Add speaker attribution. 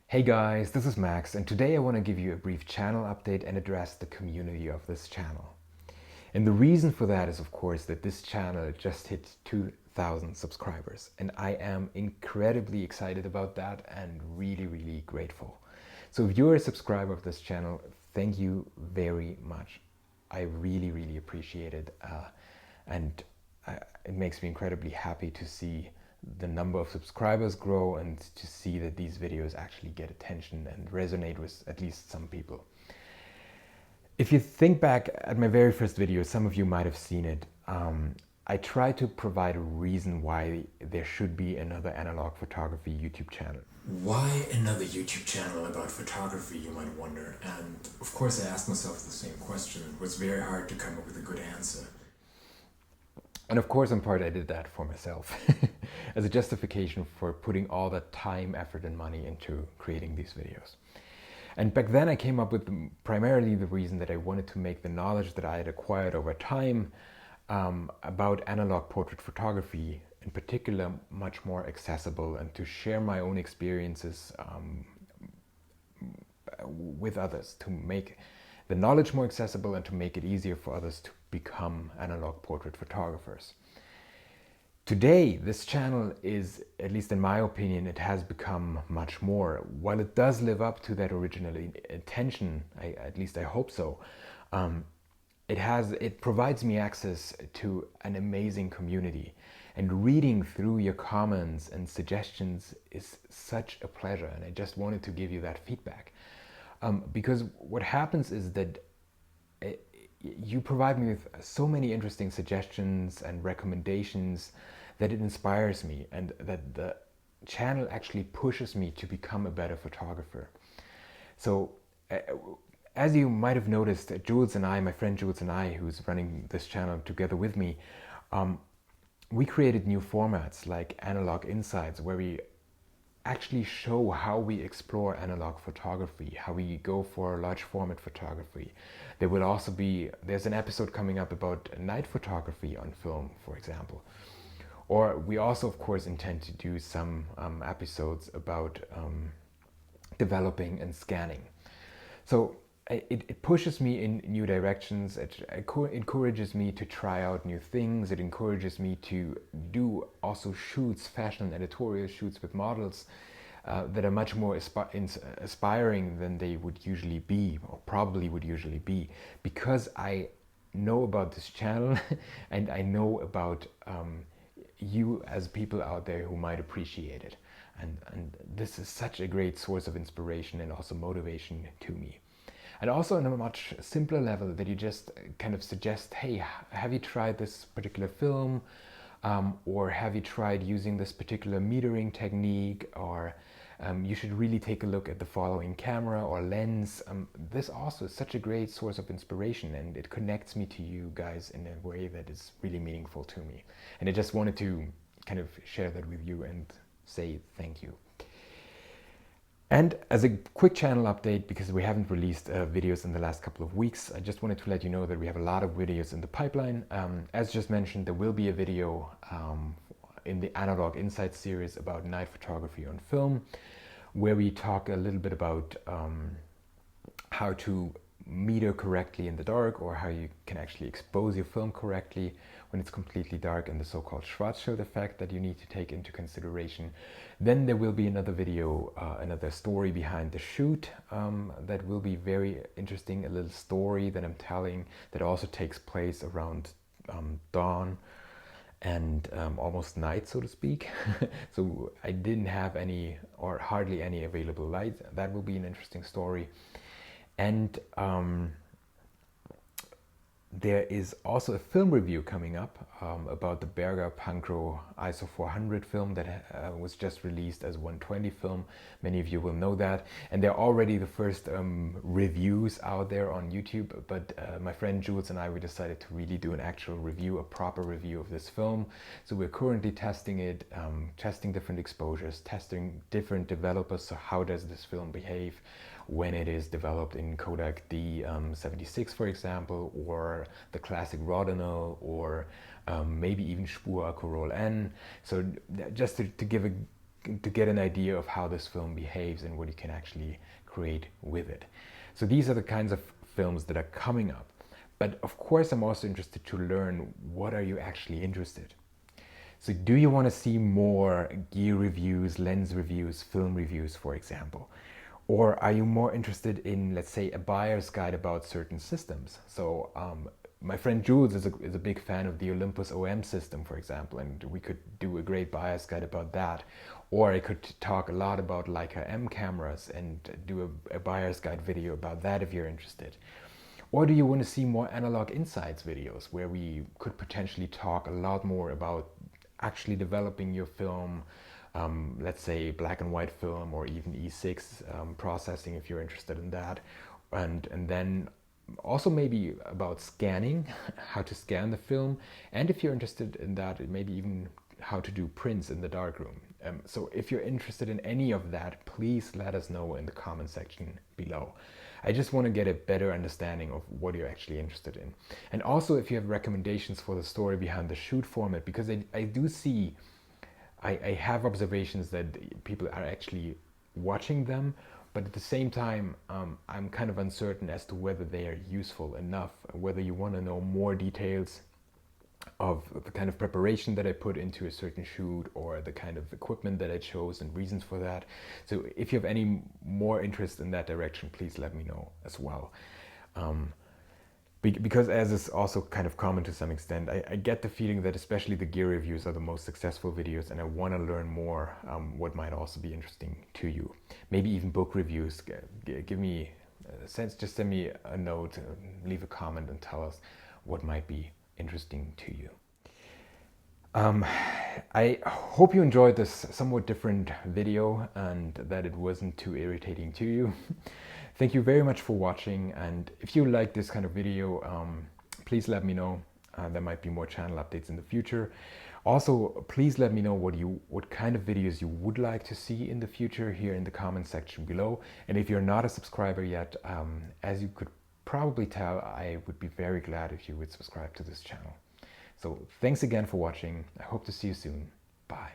Speaker 1: Hey guys, this is Max, and today I want to give you a brief channel update and address the community of this channel. And the reason for that is, of course, that this channel just hit 2,000 subscribers, and I am incredibly excited about that and really grateful. So if you're a subscriber of this channel, thank you very much. I really appreciate it, and it makes me incredibly happy to see the number of subscribers grow and to see that these videos actually get attention and resonate with at least some people. If you think back at my very first video, some of you might have seen it. I try to provide a reason why there should be another analog photography YouTube channel.
Speaker 2: Why another YouTube channel about photography, you might wonder? And of course I asked myself the same question. It was very hard to come up with a good answer.
Speaker 1: And of course, in part, I did that for myself as a justification for putting all that time, effort, and money into creating these videos. And back then, I came up with primarily the reason that I wanted to make the knowledge that I had acquired over time about analog portrait photography, in particular, much more accessible, and to share my own experiences with others, to make the knowledge more accessible and to make it easier for others to become analog portrait photographers. Today, this channel is, at least in my opinion, it has become much more. While it does live up to that original intention, at least I hope so, it provides me access to an amazing community. And reading through your comments and suggestions is such a pleasure, and I just wanted to give you that feedback. Because what happens is that you provide me with so many interesting suggestions and recommendations that it inspires me, and that the channel actually pushes me to become a better photographer. So as you might have noticed, Jules and I, my friend Jules and I, who's running this channel together with me, we created new formats like Analog Insights, where we actually show how we explore analog photography, how we go for large format photography. There will also be, there's an episode coming up about night photography on film, for example. Or we also, of course, intend to do some episodes about developing and scanning. So it pushes me in new directions. It encourages me to try out new things. It encourages me to do also shoots, fashion and editorial shoots with models that are much more aspiring than they would usually be, or probably would usually be, because I know about this channel and I know about you as people out there who might appreciate it. And this is such a great source of inspiration and also motivation to me. And also on a much simpler level, that you just kind of suggest, hey, have you tried this particular film? Or have you tried using this particular metering technique? Or you should really take a look at the following camera or lens. This also is such a great source of inspiration, and it connects me to you guys in a way that is really meaningful to me. And I just wanted to kind of share that with you and say thank you. And as a quick channel update, because we haven't released videos in the last couple of weeks, I just wanted to let you know that we have a lot of videos in the pipeline. As just mentioned, there will be a video in the Analog Insights series about night photography on film, where we talk a little bit about how to meter correctly in the dark, or how you can actually expose your film correctly when it's completely dark, and the so-called Schwarzschild effect that you need to take into consideration. Then there will be another video, another story behind the shoot that will be very interesting, a little story that I'm telling that also takes place around dawn and almost night, so to speak. So I didn't have any or hardly any available light. That will be an interesting story. And there is also a film review coming up about the Berger Panchro ISO 400 film that was just released as 120 film. Many of you will know that. And there are already the first reviews out there on YouTube. But my friend Jules and I, we decided to really do an actual review, a proper review of this film. So we're currently testing it, testing different exposures, testing different developers. So how does this film behave when it is developed in Kodak D76, for example, or the classic Rodinal, or maybe even Spur Corol N. So just to give to get an idea of how this film behaves and what you can actually create with it. So these are the kinds of films that are coming up. But of course, I'm also interested to learn, what are you actually interested? So do you want to see more gear reviews, lens reviews, film reviews, for example? Or are you more interested in, let's say, a buyer's guide about certain systems? So my friend Jules is a big fan of the Olympus OM system, for example, and we could do a great buyer's guide about that. Or I could talk a lot about Leica M cameras and do a buyer's guide video about that if you're interested. Or do you want to see more analog insights videos where we could potentially talk a lot more about actually developing your film, let's say black and white film or even E6 processing if you're interested in that, and then also maybe about scanning, how to scan the film, and if you're interested in that, maybe even how to do prints in the darkroom. So if you're interested in any of that, please let us know in the comment section below. I just want to get a better understanding of what you're actually interested in. And also if you have recommendations for the story behind the shoot format, because I do see, I have observations that people are actually watching them, but at the same time, I'm kind of uncertain as to whether they are useful enough, whether you want to know more details of the kind of preparation that I put into a certain shoot, or the kind of equipment that I chose and reasons for that. So if you have any more interest in that direction, please let me know as well. Because as is also kind of common to some extent, I get the feeling that especially the gear reviews are the most successful videos, and I want to learn more what might also be interesting to you. Maybe even book reviews. Give me a sense, just send me a note, leave a comment and tell us what might be interesting to you. I hope you enjoyed this somewhat different video and that it wasn't too irritating to you. Thank you very much for watching, and if you like this kind of video, please let me know. There might be more channel updates in the future. Also, please let me know what kind of videos you would like to see in the future here in the comment section below. And if you're not a subscriber yet, as you could probably tell, I would be very glad if you would subscribe to this channel. So thanks again for watching. I hope to see you soon. Bye.